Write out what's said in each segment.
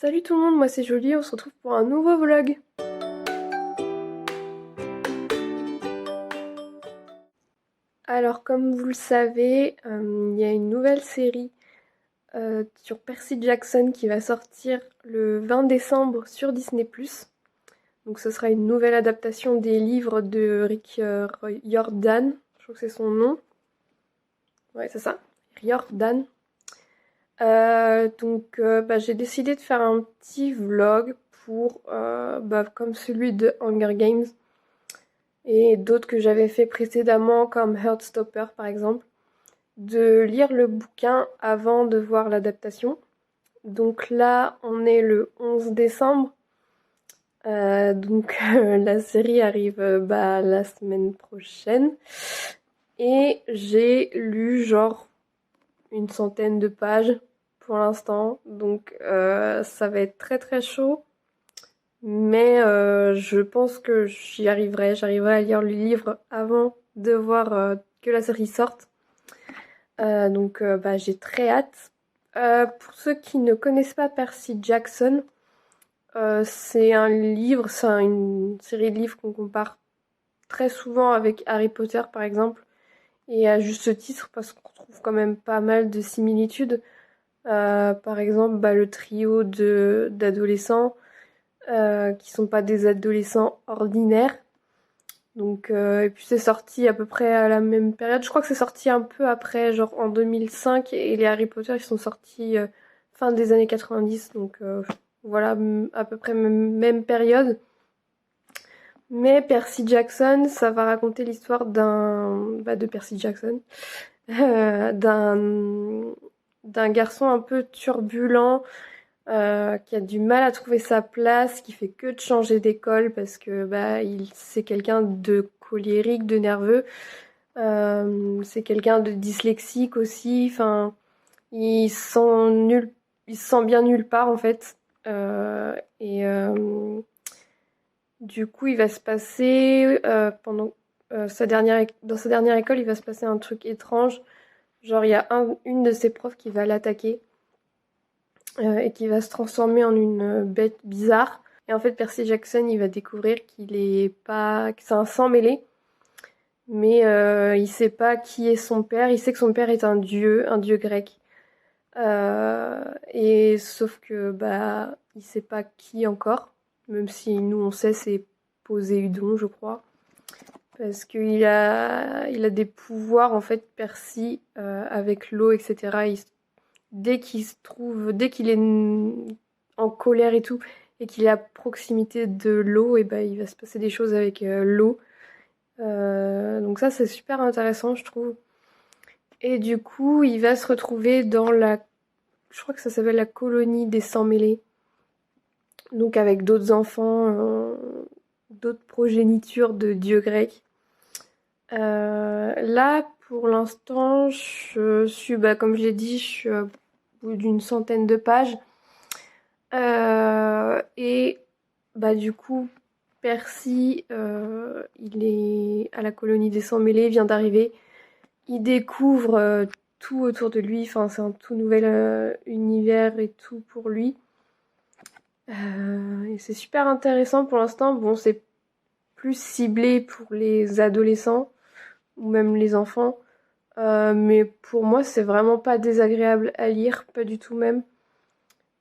Salut tout le monde, moi c'est Jolie, on se retrouve pour un nouveau vlog. Alors comme vous le savez, il y a une nouvelle série sur Percy Jackson qui va sortir le 20 décembre sur Disney+. Donc ce sera une nouvelle adaptation des livres de Rick Riordan, je crois que c'est son nom. Ouais c'est ça, Riordan. J'ai décidé de faire un petit vlog pour, comme celui de Hunger Games et d'autres que j'avais fait précédemment comme Heartstopper par exemple, de lire le bouquin avant de voir l'adaptation. Donc là, on est le 11 décembre, la série arrive la semaine prochaine et j'ai lu genre une centaine de pages pour l'instant, donc ça va être très très chaud. Mais je pense que j'arriverai à lire le livre avant de voir que la série sorte. J'ai très hâte. Pour ceux qui ne connaissent pas Percy Jackson, c'est une série de livres qu'on compare très souvent avec Harry Potter par exemple, et à juste titre parce qu'on trouve quand même pas mal de similitudes. Par exemple, le trio d'adolescents qui sont pas des adolescents ordinaires. Et puis c'est sorti à peu près à la même période. Je crois que c'est sorti un peu après, genre en 2005, et les Harry Potter ils sont sortis fin des années 90, voilà, à peu près même période. Mais Percy Jackson, ça va raconter l'histoire de Percy Jackson, d'un garçon un peu turbulent, qui a du mal à trouver sa place, qui fait que de changer d'école parce que c'est quelqu'un de colérique, de nerveux. C'est quelqu'un de dyslexique aussi. Enfin, il se sent bien nulle part en fait. Du coup, il va se passer pendant dans sa dernière école, il va se passer un truc étrange. Genre, il y a une de ses profs qui va l'attaquer et qui va se transformer en une bête bizarre. Et en fait, Percy Jackson, il va découvrir que c'est un sang mêlé, mais il sait pas qui est son père. Il sait que son père est un dieu grec. Et sauf que il sait pas qui encore, même si nous on sait c'est Poséidon, je crois, parce il a des pouvoirs en fait Percy avec l'eau, etc. Dès qu'il est en colère et tout, et qu'il est à proximité de l'eau, et il va se passer des choses avec l'eau. Donc ça, c'est super intéressant, je trouve. Et du coup, il va se retrouver je crois que ça s'appelle la colonie des Sans-Mêlés. Donc avec d'autres enfants, d'autres progénitures de dieux grecs. Là, pour l'instant, je suis, comme je l'ai dit, je suis au bout d'une centaine de pages. Du coup, Percy, il est à la colonie des Sans-Mêlés, il vient d'arriver. Il découvre tout autour de lui, enfin c'est un tout nouvel univers et tout pour lui. Et c'est super intéressant pour l'instant. Bon, c'est plus ciblé pour les adolescents ou même les enfants. Mais pour moi, c'est vraiment pas désagréable à lire, pas du tout même.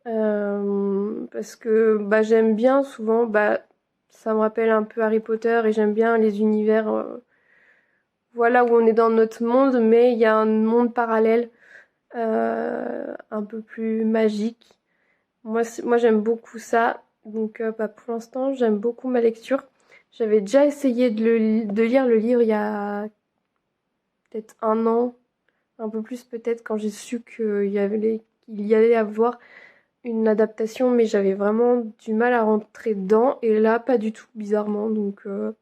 Parce que j'aime bien souvent, ça me rappelle un peu Harry Potter et j'aime bien les univers, voilà, où on est dans notre monde, mais il y a un monde parallèle un peu plus magique. Moi j'aime beaucoup ça, pour l'instant j'aime beaucoup ma lecture. J'avais déjà essayé de lire le livre il y a peut-être un an, un peu plus peut-être, quand j'ai su qu'il y allait avoir une adaptation, mais j'avais vraiment du mal à rentrer dedans, et là pas du tout, bizarrement. Je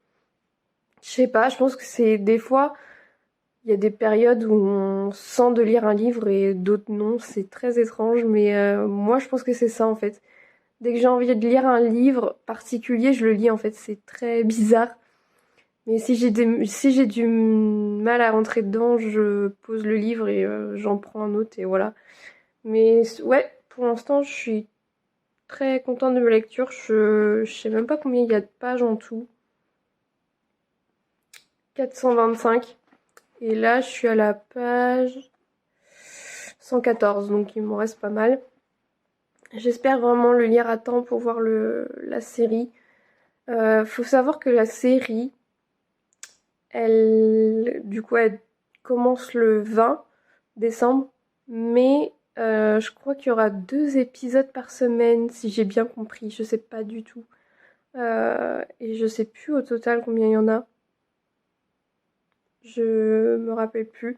sais pas, je pense que c'est des fois, il y a des périodes où on sent de lire un livre et d'autres non, c'est très étrange, mais moi je pense que c'est ça en fait. Dès que j'ai envie de lire un livre particulier, je le lis en fait, c'est très bizarre. Mais si j'ai du mal à rentrer dedans, je pose le livre et j'en prends un autre et voilà. Mais ouais, pour l'instant, je suis très contente de ma lecture. Je sais même pas combien il y a de pages en tout. 425. Et là, je suis à la page 114, donc il m'en reste pas mal. J'espère vraiment le lire à temps pour voir la série. Faut savoir que la série, elle commence le 20 décembre, mais je crois qu'il y aura 2 épisodes par semaine, si j'ai bien compris. Je sais pas du tout. Et je sais plus au total combien il y en a. Je me rappelle plus.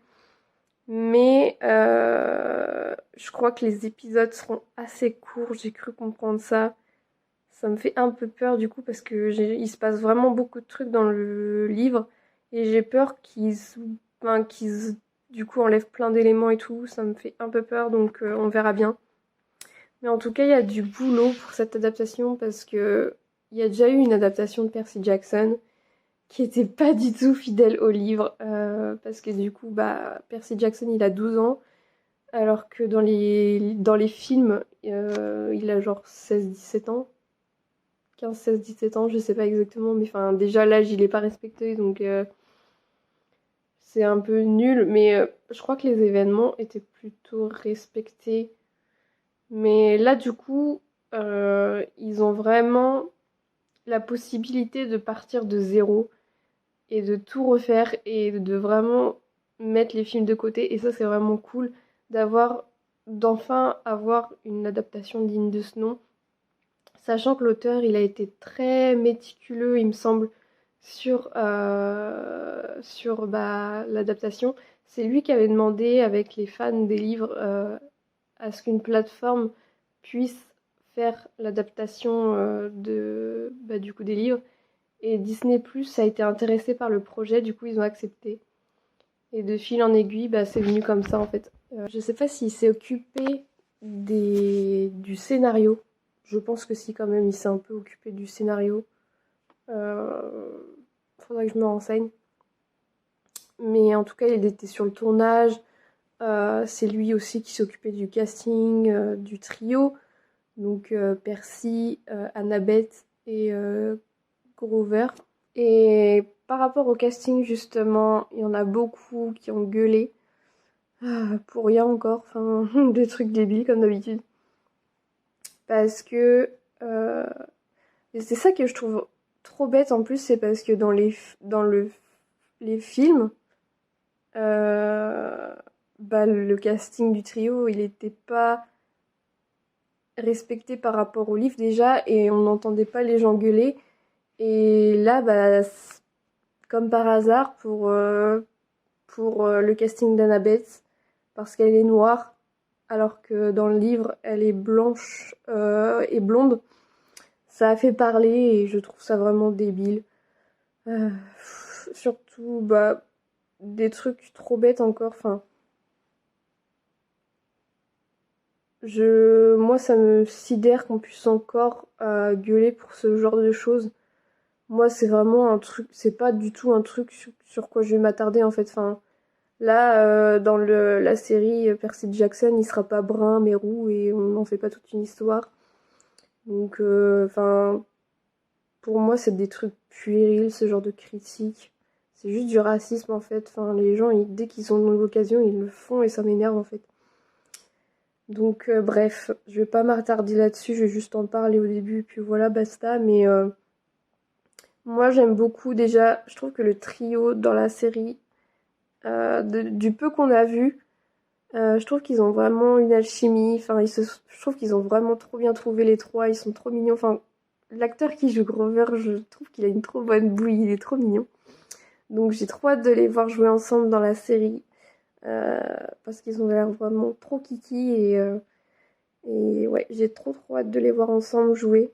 Mais je crois que les épisodes seront assez courts. J'ai cru comprendre ça. Ça me fait un peu peur du coup parce que il se passe vraiment beaucoup de trucs dans le livre et j'ai peur qu'ils du coup enlèvent plein d'éléments et tout. Ça me fait un peu peur donc on verra bien. Mais en tout cas, il y a du boulot pour cette adaptation parce que il y a déjà eu une adaptation de Percy Jackson qui était pas du tout fidèle au livre parce que du coup, bah, Percy Jackson il a 12 ans alors que dans les films, il a genre 16-17 ans. 15, 16, 17 ans, je sais pas exactement, mais enfin, déjà l'âge il est pas respecté donc c'est un peu nul. Mais je crois que les événements étaient plutôt respectés. Mais là, du coup, ils ont vraiment la possibilité de partir de zéro et de tout refaire et de vraiment mettre les films de côté. Et ça, c'est vraiment cool d'enfin avoir une adaptation digne de ce nom. Sachant que l'auteur, il a été très méticuleux, il me semble, sur l'adaptation. C'est lui qui avait demandé, avec les fans des livres, à ce qu'une plateforme puisse faire l'adaptation du coup des livres. Et Disney Plus a été intéressé par le projet, du coup ils ont accepté. Et de fil en aiguille, bah, c'est venu comme ça en fait. Je sais pas s'il s'est occupé du scénario. Je pense que si quand même, il s'est un peu occupé du scénario. Euh, Faudrait que je me renseigne. Mais en tout cas, il était sur le tournage. C'est lui aussi qui s'occupait du casting, du trio. Donc Percy, Annabeth et Grover. Et par rapport au casting, justement, il y en a beaucoup qui ont gueulé. Pour rien encore, enfin, des trucs débiles comme d'habitude. Parce que et c'est ça que je trouve trop bête en plus, c'est parce que les films, euh, le casting du trio, il était pas respecté par rapport au livre déjà, et on n'entendait pas les gens gueuler. Et là, bah, comme par hasard, pour le casting d'Annabeth, parce qu'elle est noire, alors que dans le livre, elle est blanche et blonde, ça a fait parler et je trouve ça vraiment débile. Surtout, bah, des trucs trop bêtes encore. Enfin, moi, ça me sidère qu'on puisse encore gueuler pour ce genre de choses. Moi, c'est vraiment un truc, c'est pas du tout un truc sur quoi je vais m'attarder en fait. Enfin, là, dans la série Percy Jackson, il sera pas brun mais roux et on n'en fait pas toute une histoire. Donc, enfin, pour moi, c'est des trucs puérils, ce genre de critiques. C'est juste du racisme en fait. Enfin, les gens, dès qu'ils ont l'occasion, ils le font et ça m'énerve en fait. Donc, bref, je vais pas m'attarder là-dessus, je vais juste en parler au début, puis voilà, basta. Mais moi, j'aime beaucoup déjà, je trouve que le trio dans la série, du peu qu'on a vu, je trouve qu'ils ont vraiment une alchimie. Enfin, je trouve qu'ils ont vraiment trop bien trouvé les trois, ils sont trop mignons. Enfin, l'acteur qui joue Grover, je trouve qu'il a une trop bonne bouille, il est trop mignon. Donc j'ai trop hâte de les voir jouer ensemble dans la série. euh, Parce qu'ils ont l'air vraiment trop kiki et ouais, j'ai trop hâte de les voir ensemble jouer.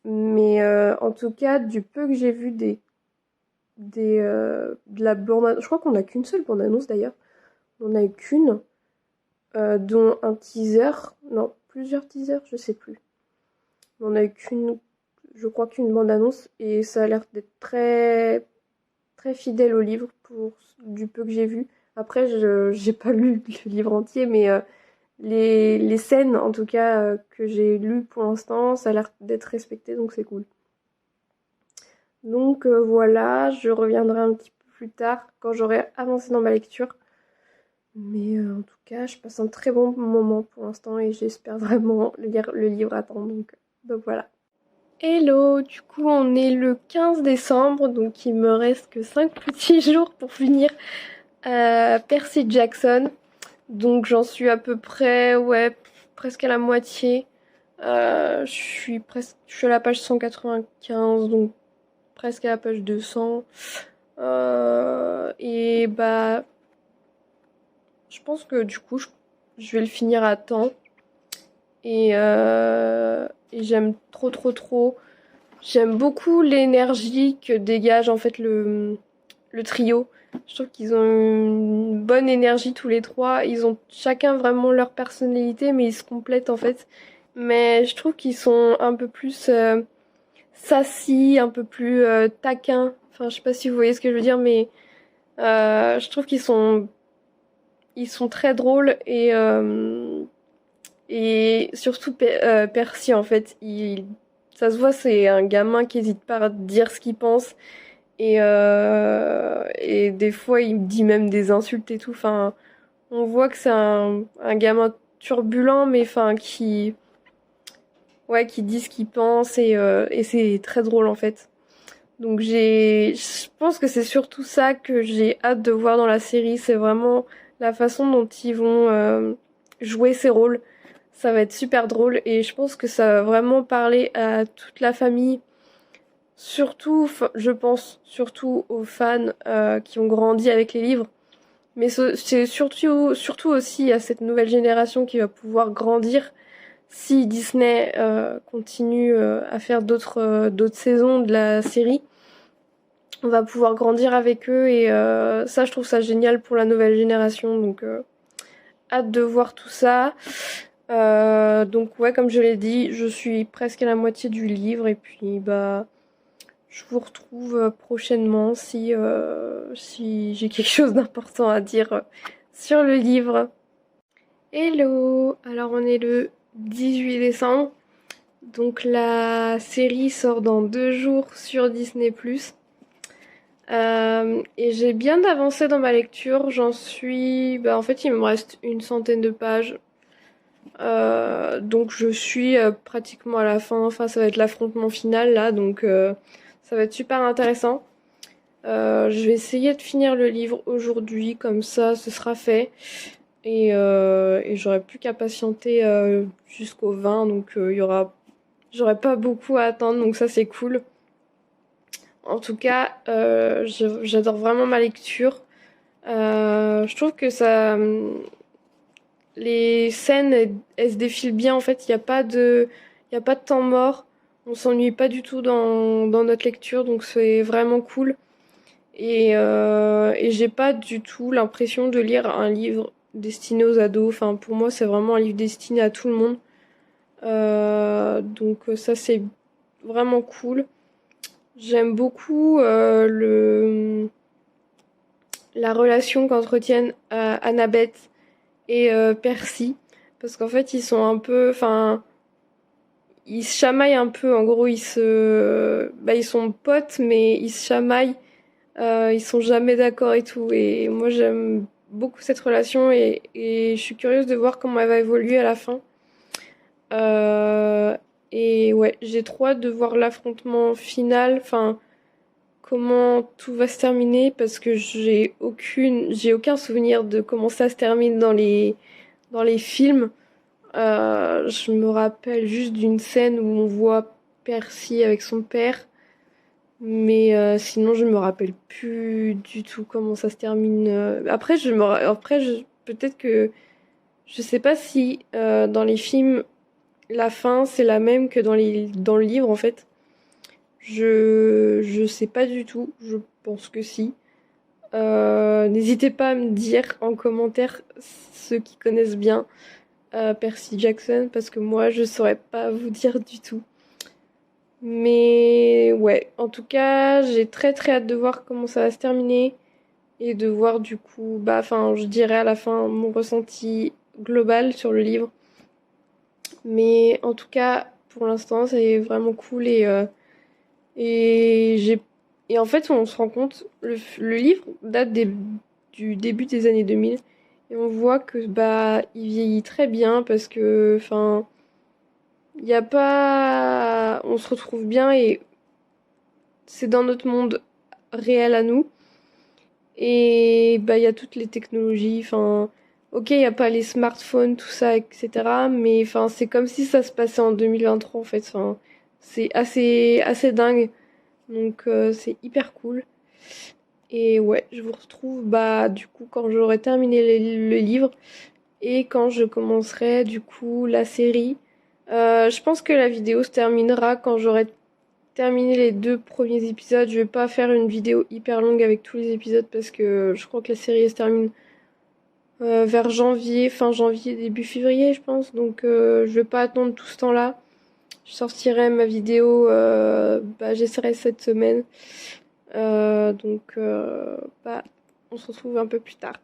Mais en tout cas, du peu que j'ai vu de la bande, je crois qu'on a qu'une seule bande annonce d'ailleurs. On a eu qu'une, dont un teaser, non, plusieurs teasers, je sais plus. On a eu je crois qu'une bande annonce et ça a l'air d'être très très fidèle au livre pour du peu que j'ai vu. Après, je j'ai pas lu le livre entier, mais les scènes en tout cas que j'ai lues pour l'instant, ça a l'air d'être respecté, donc c'est cool. Donc voilà, je reviendrai un petit peu plus tard quand j'aurai avancé dans ma lecture. Mais en tout cas, je passe un très bon moment pour l'instant et j'espère vraiment lire le livre à temps. Donc voilà. Hello, du coup on est le 15 décembre, donc il me reste que 5 petits jours pour finir Percy Jackson. Donc j'en suis à peu près, ouais, presque à la moitié. Je suis à la page 195, donc presque à la page 200. Et bah, je pense que du coup, je vais le finir à temps. Et j'aime trop, trop, trop. J'aime beaucoup l'énergie que dégage en fait le trio. Je trouve qu'ils ont une bonne énergie tous les trois. Ils ont chacun vraiment leur personnalité, mais ils se complètent en fait. Mais je trouve qu'ils sont un peu plus sassy, un peu plus taquins. Enfin, je sais pas si vous voyez ce que je veux dire, mais je trouve ils sont très drôles et surtout Percy en fait, ça se voit, c'est un gamin qui hésite pas à dire ce qu'il pense et des fois il me dit même des insultes et tout. Enfin, on voit que c'est un gamin turbulent, mais enfin qui dit ce qu'il pense et c'est très drôle en fait. Donc je pense que c'est surtout ça que j'ai hâte de voir dans la série. C'est vraiment la façon dont ils vont jouer ces rôles. Ça va être super drôle et je pense que ça va vraiment parler à toute la famille. Surtout, je pense surtout aux fans qui ont grandi avec les livres. Mais c'est surtout aussi à cette nouvelle génération qui va pouvoir grandir si Disney continue à faire d'autres saisons de la série. On va pouvoir grandir avec eux et ça, je trouve ça génial pour la nouvelle génération. Donc, hâte de voir tout ça. Donc ouais, comme je l'ai dit, je suis presque à la moitié du livre et puis bah je vous retrouve prochainement si j'ai quelque chose d'important à dire sur le livre. Hello! Alors on est le 18 décembre, donc la série sort dans 2 jours sur Disney+. Et j'ai bien avancé dans ma lecture, bah en fait il me reste une centaine de pages. Donc je suis pratiquement à la fin. Enfin, ça va être l'affrontement final là, donc ça va être super intéressant. Je vais essayer de finir le livre aujourd'hui, comme ça ce sera fait. Et j'aurai plus qu'à patienter jusqu'au 20, donc j'aurai pas beaucoup à attendre, donc ça c'est cool. En tout cas, j'adore vraiment ma lecture. Je trouve que les scènes, elles se défilent bien. En fait, il y a pas de temps mort. On s'ennuie pas du tout dans notre lecture, donc c'est vraiment cool. Et j'ai pas du tout l'impression de lire un livre destiné aux ados. Enfin, pour moi, c'est vraiment un livre destiné à tout le monde. Donc ça, c'est vraiment cool. J'aime beaucoup la relation qu'entretiennent Annabeth et Percy, parce qu'en fait ils sont un peu, enfin ils se chamaillent un peu, en gros ils sont potes mais ils se chamaillent, ils sont jamais d'accord et tout, et moi j'aime beaucoup cette relation et je suis curieuse de voir comment elle va évoluer à la fin. Euh, et ouais, j'ai trop hâte de voir l'affrontement final, enfin comment tout va se terminer, parce que j'ai aucun souvenir de comment ça se termine dans les films. Je me rappelle juste d'une scène où on voit Percy avec son père, mais sinon je me rappelle plus du tout comment ça se termine. Après, peut-être que je sais pas si dans les films la fin c'est la même que dans le livre en fait. Je sais pas du tout. Je pense que si. N'hésitez pas à me dire en commentaire ceux qui connaissent bien Percy Jackson, parce que moi je saurais pas vous dire du tout. Mais ouais, en tout cas, j'ai très très hâte de voir comment ça va se terminer et de voir du coup, bah enfin, je dirais à la fin mon ressenti global sur le livre. Mais en tout cas, pour l'instant, c'est vraiment cool et j'ai et en fait, on se rend compte, le livre date du début des années 2000 et on voit que bah il vieillit très bien parce que enfin, il y a pas on se retrouve bien et c'est dans notre monde réel à nous et bah il y a toutes les technologies, enfin OK, il y a pas les smartphones, tout ça, etc. Mais enfin, c'est comme si ça se passait en 2023 en fait. Enfin, c'est assez dingue. Donc c'est hyper cool. Et ouais, je vous retrouve bah du coup quand j'aurai terminé le livre et quand je commencerai du coup la série. Je pense que la vidéo se terminera quand j'aurai terminé les 2 premiers épisodes. Je vais pas faire une vidéo hyper longue avec tous les épisodes parce que je crois que la série elle se termine vers janvier, fin janvier, début février je pense. Donc je vais pas attendre tout ce temps-là. Je sortirai ma vidéo, bah j'essaierai cette semaine. Donc, bah, on se retrouve un peu plus tard.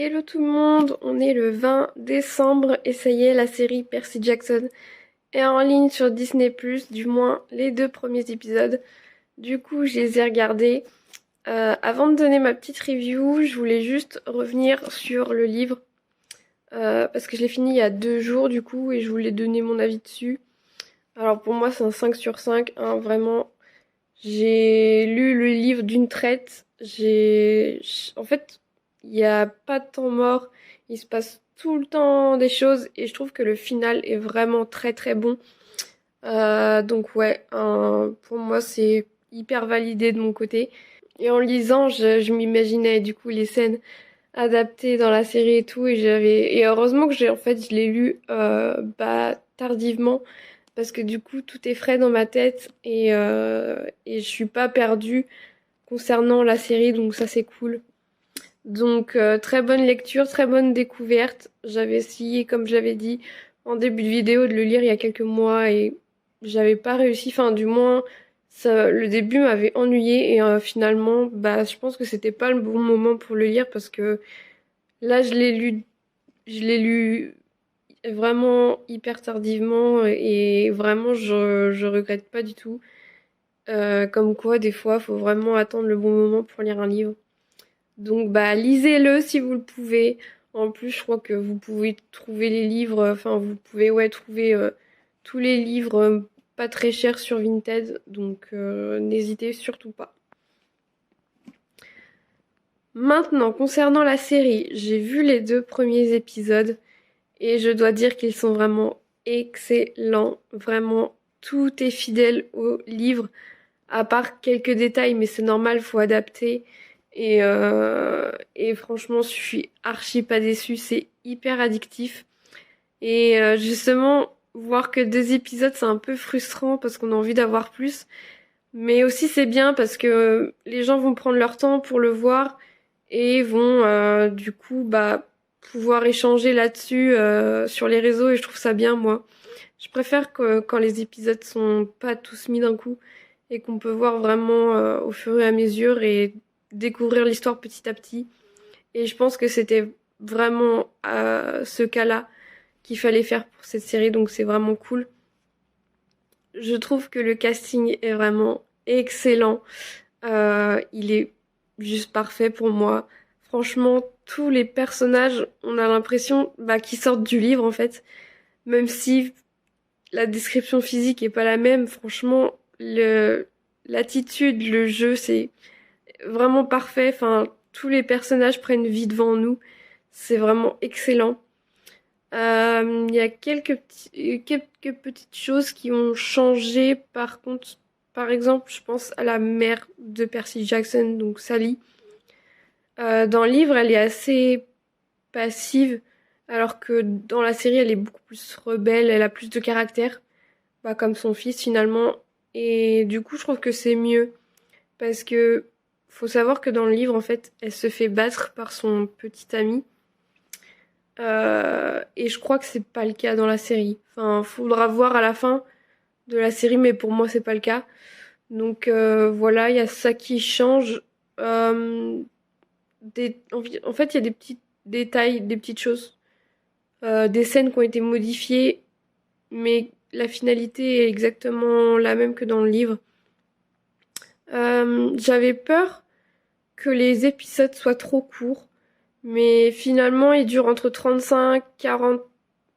Hello tout le monde, on est le 20 décembre et ça y est, la série Percy Jackson est en ligne sur Disney+, du moins les 2 premiers épisodes. Du coup, je les ai regardés. Avant de donner ma petite review, je voulais juste revenir sur le livre parce que je l'ai fini il y a 2 jours du coup et je voulais donner mon avis dessus. Alors pour moi, c'est un 5 sur 5, hein, vraiment. J'ai lu le livre d'une traite. En fait, il n'y a pas de temps mort. Il se passe tout le temps des choses et je trouve que le final est vraiment très très bon. Donc ouais, pour moi c'est hyper validé de mon côté. Et en lisant, je m'imaginais du coup les scènes adaptées dans la série et tout et heureusement que je l'ai lu bah tardivement parce que du coup tout est frais dans ma tête et je suis pas perdue concernant la série, donc ça c'est cool. Donc très bonne lecture, très bonne découverte. J'avais essayé, comme j'avais dit en début de vidéo, de le lire il y a quelques mois et j'avais pas réussi. Enfin, du moins, le début m'avait ennuyé et finalement, bah, je pense que c'était pas le bon moment pour le lire parce que là, je l'ai lu vraiment hyper tardivement et vraiment, je regrette pas du tout. Comme quoi, des fois, faut vraiment attendre le bon moment pour lire un livre. Donc bah lisez-le si vous le pouvez. En plus, je crois que vous pouvez trouver les livres, enfin vous pouvez ouais trouver tous les livres pas très chers sur Vinted, donc n'hésitez surtout pas. Maintenant, concernant la série, j'ai vu les 2 premiers épisodes et je dois dire qu'ils sont vraiment excellents. Vraiment, tout est fidèle au livre, à part quelques détails, mais c'est normal, faut adapter. Et franchement, je suis archi pas déçue, c'est hyper addictif. Et justement, voir que 2 épisodes, c'est un peu frustrant parce qu'on a envie d'avoir plus. Mais aussi, c'est bien parce que les gens vont prendre leur temps pour le voir et vont du coup bah pouvoir échanger là-dessus sur les réseaux et je trouve ça bien moi. Je préfère que quand les épisodes sont pas tous mis d'un coup et qu'on peut voir vraiment au fur et à mesure et découvrir l'histoire petit à petit. Et je pense que c'était vraiment ce cas-là qu'il fallait faire pour cette série, donc c'est vraiment cool. Je trouve que le casting est vraiment excellent. Il est juste parfait pour moi. Franchement, tous les personnages, on a l'impression qu'ils sortent du livre en fait. Même si la description physique est pas la même, franchement, l'attitude, le jeu, c'est vraiment parfait. Enfin, tous les personnages prennent vie devant nous. C'est vraiment excellent. Il y a quelques petites choses qui ont changé. Par contre, par exemple, je pense à la mère de Percy Jackson, donc Sally. Dans le livre, elle est assez passive, alors que dans la série, elle est beaucoup plus rebelle, elle a plus de caractère, comme son fils finalement. Et du coup, je trouve que c'est mieux, parce que faut savoir que dans le livre, en fait, elle se fait battre par son petit ami. Et je crois que c'est pas le cas dans la série. Enfin, faudra voir à la fin de la série, mais pour moi, c'est pas le cas. Donc voilà, il y a ça qui change. Euh, en fait, il y a des petits détails, des petites choses, des scènes qui ont été modifiées, mais la finalité est exactement la même que dans le livre. J'avais peur que les épisodes soient trop courts, mais finalement, ils durent entre 35, 40...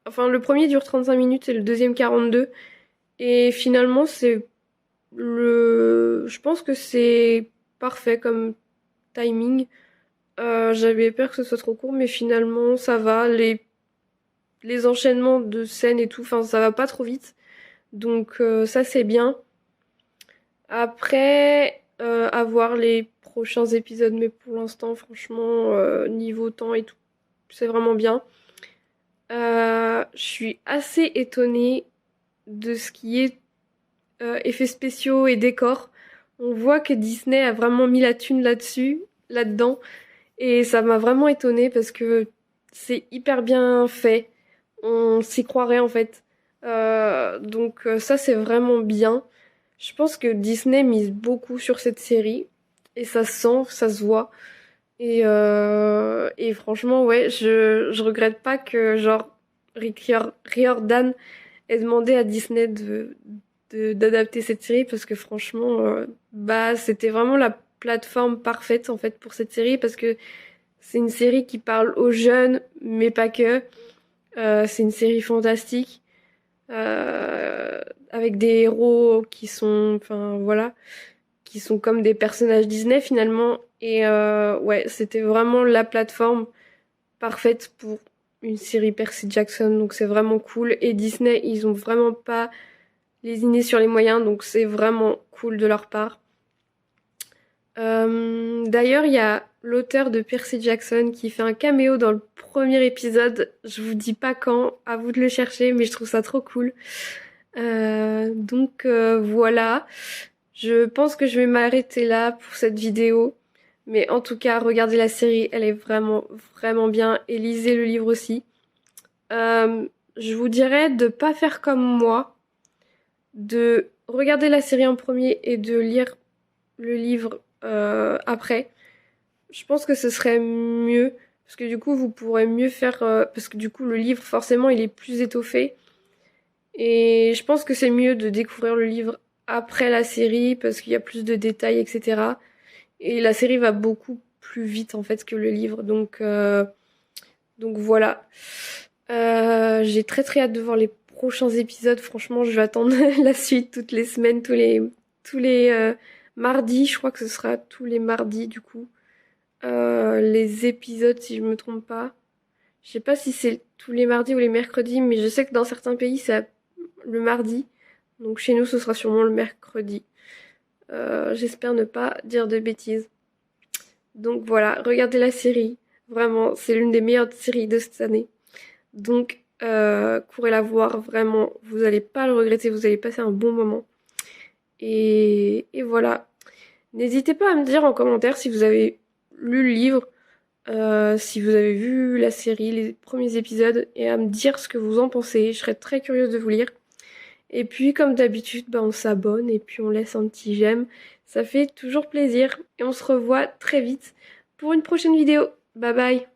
Enfin, le premier dure 35 minutes et le deuxième 42. Et finalement, je pense que c'est parfait comme timing. J'avais peur que ce soit trop court, mais finalement, ça va. Les enchaînements de scènes et tout, enfin, ça va pas trop vite. Donc, ça, c'est bien. Après, à voir les prochains épisodes, mais pour l'instant, franchement, niveau temps et tout, c'est vraiment bien. Je suis assez étonnée de ce qui est effets spéciaux et décors. On voit que Disney a vraiment mis la thune là-dessus, là-dedans. Et ça m'a vraiment étonnée parce que c'est hyper bien fait. On s'y croirait en fait. Donc ça c'est vraiment bien. Je pense que Disney mise beaucoup sur cette série. Et ça se sent, ça se voit. Et franchement, ouais, je regrette pas que genre Riordan ait demandé à Disney d'adapter cette série parce que franchement, c'était vraiment la plateforme parfaite en fait pour cette série parce que c'est une série qui parle aux jeunes, mais pas que. C'est une série fantastique avec des héros qui sont, enfin voilà, qui sont comme des personnages Disney finalement. Et ouais, c'était vraiment la plateforme parfaite pour une série Percy Jackson, donc c'est vraiment cool. Et Disney, ils ont vraiment pas lésiné sur les moyens, donc c'est vraiment cool de leur part. D'ailleurs, il y a l'auteur de Percy Jackson qui fait un caméo dans le premier épisode. Je vous dis pas quand, à vous de le chercher, mais je trouve ça trop cool. Donc voilà, je pense que je vais m'arrêter là pour cette vidéo. Mais en tout cas, regardez la série, elle est vraiment, vraiment bien. Et lisez le livre aussi. Je vous dirais de pas faire comme moi, de regarder la série en premier et de lire le livre après. Je pense que ce serait mieux, parce que du coup, vous pourrez mieux faire... parce que du coup, le livre, forcément, il est plus étoffé. Et je pense que c'est mieux de découvrir le livre après la série, parce qu'il y a plus de détails, etc. Et la série va beaucoup plus vite, en fait, que le livre. Donc voilà. J'ai très très hâte de voir les prochains épisodes. Franchement, je vais attendre la suite toutes les semaines, tous les mardis. Je crois que ce sera tous les mardis, du coup. Les épisodes, si je me trompe pas. Je sais pas si c'est tous les mardis ou les mercredis, mais je sais que dans certains pays, c'est le mardi. Donc chez nous, ce sera sûrement le mercredi. J'espère ne pas dire de bêtises. Donc voilà, regardez la série. Vraiment, c'est l'une des meilleures séries de cette année. Donc, courez la voir, vraiment. Vous n'allez pas le regretter, vous allez passer un bon moment. Et voilà. N'hésitez pas à me dire en commentaire si vous avez lu le livre, si vous avez vu la série, les premiers épisodes, et à me dire ce que vous en pensez. Je serais très curieuse de vous lire. Et puis, comme d'habitude, on s'abonne et puis on laisse un petit j'aime. Ça fait toujours plaisir. Et on se revoit très vite pour une prochaine vidéo. Bye bye!